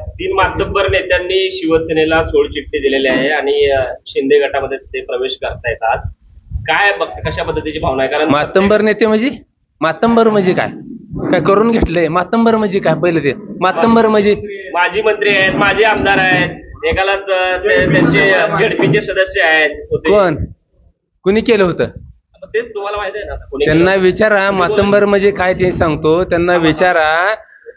तीन मातब्बर नेत्यांनी शिवसेनेला सोडचिठ्ठी दिलेली आहे आणि शिंदे गटामध्ये ते प्रवेश करतायत आज. काय बघते, कशा पद्धतीची भावना आहे? कारण मातंबर नेते म्हणजे मातंबर म्हणजे काय काय करून घेतलंय? मातंबर म्हणजे काय? पहिलं ते मातंबर म्हणजे माजी मंत्री आहेत, माजी आमदार आहेत, एकालाच त्यांचे झेडपीचे सदस्य आहेत होते. कोण कुणी केलं होतं? आता तेच तुम्हाला माहिती आहे ना, कोणी त्यांना केलं? विचारा मातंबर म्हणजे काय ते सांगतो. त्यांना विचारा.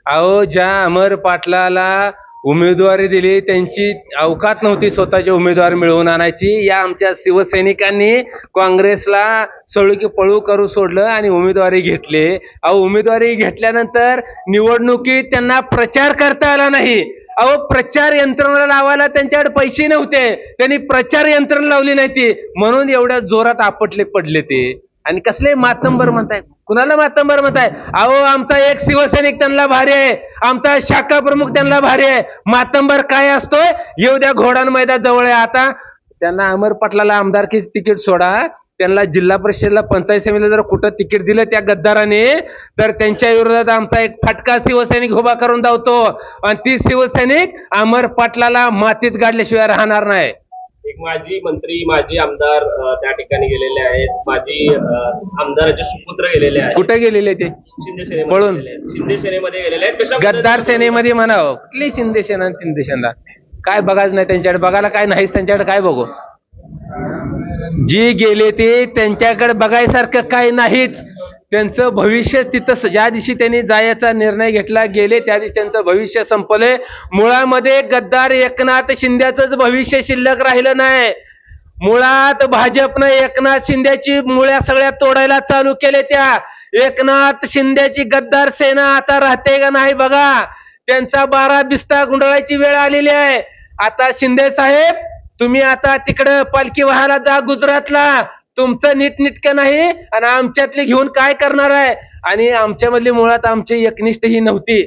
अहो, ज्या अमर पाटलाला उमेदवारी दिली त्यांची अवकात नव्हती स्वतःची उमेदवार मिळवून आणायची. या आमच्या शिवसैनिकांनी काँग्रेसला सळू की पळू करू सोडलं आणि उमेदवारी घेतली. अहो, उमेदवारी घेतल्यानंतर निवडणुकीत त्यांना प्रचार करता आला नाही. अहो, प्रचार यंत्रणा लावायला त्यांच्याकडे पैसे नव्हते. त्यांनी प्रचार यंत्रणा लावली नाही ती, म्हणून एवढ्या जोरात आपटले पडले ते. आणि कसले मातंबर म्हणताय? कुणाला मातंबर म्हणताय? अहो, आमचा एक शिवसैनिक त्यांना भारी आहे, आमचा शाखा प्रमुख त्यांना भारी आहे. मातंबर काय असतोय? येऊ द्या, घोडान मैदान जवळ आहे. आता त्यांना अमर पाटलाला आमदारकीच तिकीट सोडा, त्यांना जिल्हा परिषदेला पंचायत समितीला जर कुठं तिकीट दिलं त्या गद्दाराने, तर त्यांच्या विरोधात आमचा एक फटका शिवसैनिक उभा करून धावतो आणि ती शिवसैनिक अमर पाटलाला मातीत गाडल्याशिवाय राहणार नाही. एक माजी मंत्री, माजी आमदार त्या ठिकाणी गेलेले आहेत. माजी आमदाराचे सुपुत्र गेलेले आहेत. कुठे गेलेले ते? शिंदे सेनेमध्ये पळून. गेलेले आहेत. शिंदे सेनेमध्ये गेलेले आहेत. कशा गद्दार पद्धतीने- सेनेमध्ये म्हणावं. कुठली शिंदे सेना आणि तिंदे सेना? काय बघायचं नाही त्यांच्याकडे? बघायला काय नाहीच त्यांच्याकडे. काय बघू? जी गेले ते त्यांच्याकडे बघायसारखं काय नाहीच. त्यांचं भविष्य तिथं, ज्या दिवशी त्यांनी जायचा निर्णय घेतला गेले त्या दिवशी त्यांचं भविष्य संपले. मुळामध्ये गद्दार एकनाथ शिंदेचंच भविष्य शिल्लक राहिलं नाही. मुळात भाजपनं एकनाथ शिंदेची मुळ्या सगळ्या तोडायला चालू केले. त्या एकनाथ शिंदेची गद्दार सेना आता राहते का नाही बघा. त्यांचा 12 बिस्ता गुंडळायची वेळ आलेली आहे. आता शिंदे साहेब, तुम्ही आता तिकडं पालखी वाहायला जा गुजरातला. तुमचं नीटनेटकं नाही आणि आमच्यातली घेऊन काय करणार आहे? आणि आमच्यामधली मुळात आमची एकनिष्ठ ही नव्हती.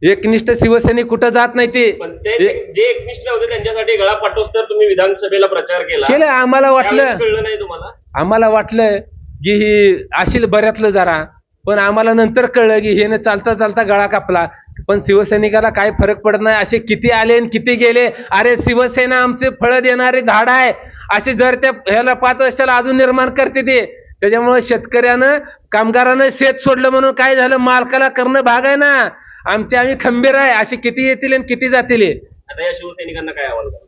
एकनिष्ठ शिवसैनिक कुठं जात नाही ते. पण ते जे एकनिष्ठ होते त्यांच्यासाठी गळा पाठवत तर तुम्ही विधानसभेला प्रचार केला. केलं. आम्हाला वाटलं त्यावेळेस कळलं नाही तुम्हाला? आम्हाला वाटलं की ही असेल बऱ्यातलं जरा, पण आम्हाला नंतर कळलं की हे चालता चालता गळा कापला. पण शिवसैनिकाला काय फरक पडत नाही. असे किती आले आणि किती गेले. अरे, शिवसेना आमचे फळं देणारे झाड आहे. असे जर त्या ह्याला 5 वर्षाला अजून निर्माण करते ते. त्याच्यामुळे शेतकऱ्यानं, कामगारानं शेत सोडलं म्हणून काय झालं? मालकाला करणं भाग आहे ना. आम्ही खंबीर आहे. असे किती येतील आणि किती जातील. आता या शिवसैनिकांना काय आव्हान करा?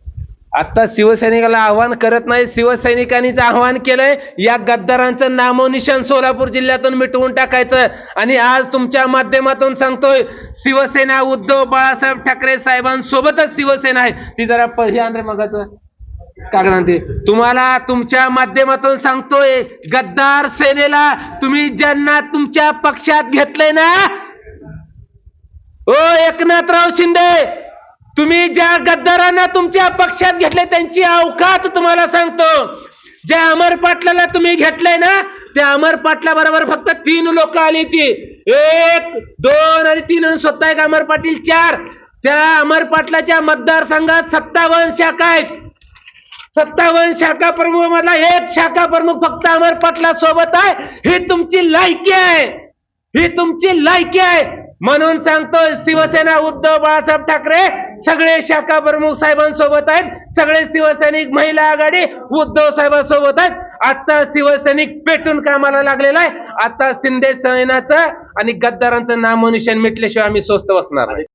आता शिवसैनिकाला आव्हान करत नाही, शिवसैनिकांनीच आव्हान केलंय. या गद्दारांचं नामोनिशाण सोलापूर जिल्ह्यातून मिटवून टाकायचं. आणि आज तुमच्या माध्यमातून सांगतोय, शिवसेना उद्धव बाळासाहेब ठाकरे साहेबांसोबतच शिवसेना आहे. ती जरा हे आंध्र मगाचं कागदांते तुम्हाला तुमच्या माध्यमातून सांगतोय, गद्दार सेनेला तुम्ही ज्यांना तुमच्या पक्षात घेतलंय ना, ओ एकनाथराव शिंदे, तुम्ही ज्या गद्दारांना तुमच्या पक्षात घेतले त्यांची अवकात तुम्हाला सांगतो. ज्या अमर पाटलाला तुम्ही घेतलंय ना, त्या अमर पाटला बरोबर फक्त 3 लोक आली ती. 1, 2 आणि 3 स्वतः एक अमर पाटील 4. त्या अमर पाटलाच्या मतदारसंघात 57 शाखा आहेत. 57 शाखा प्रमुख मधला 1 शाखा प्रमुख फक्त अमर पाटला सोबत आहे. ही तुमची लायकी आहे. ही तुमची लायकी आहे. म्हणून सांगतो, शिवसेना उद्धव बाळासाहेब ठाकरे सगळे शाखा प्रमुख साहेबांसोबत आहेत. सगळे शिवसैनिक महिला आघाडी उद्धव साहेबांसोबत आहेत. आता शिवसैनिक पेटून कामाला लागलेला आहे. आता शिंदे सेनेचं आणि गद्दारांचं नामोनिशाण मिटल्याशिवाय आम्ही स्वस्थ बसणार नाही.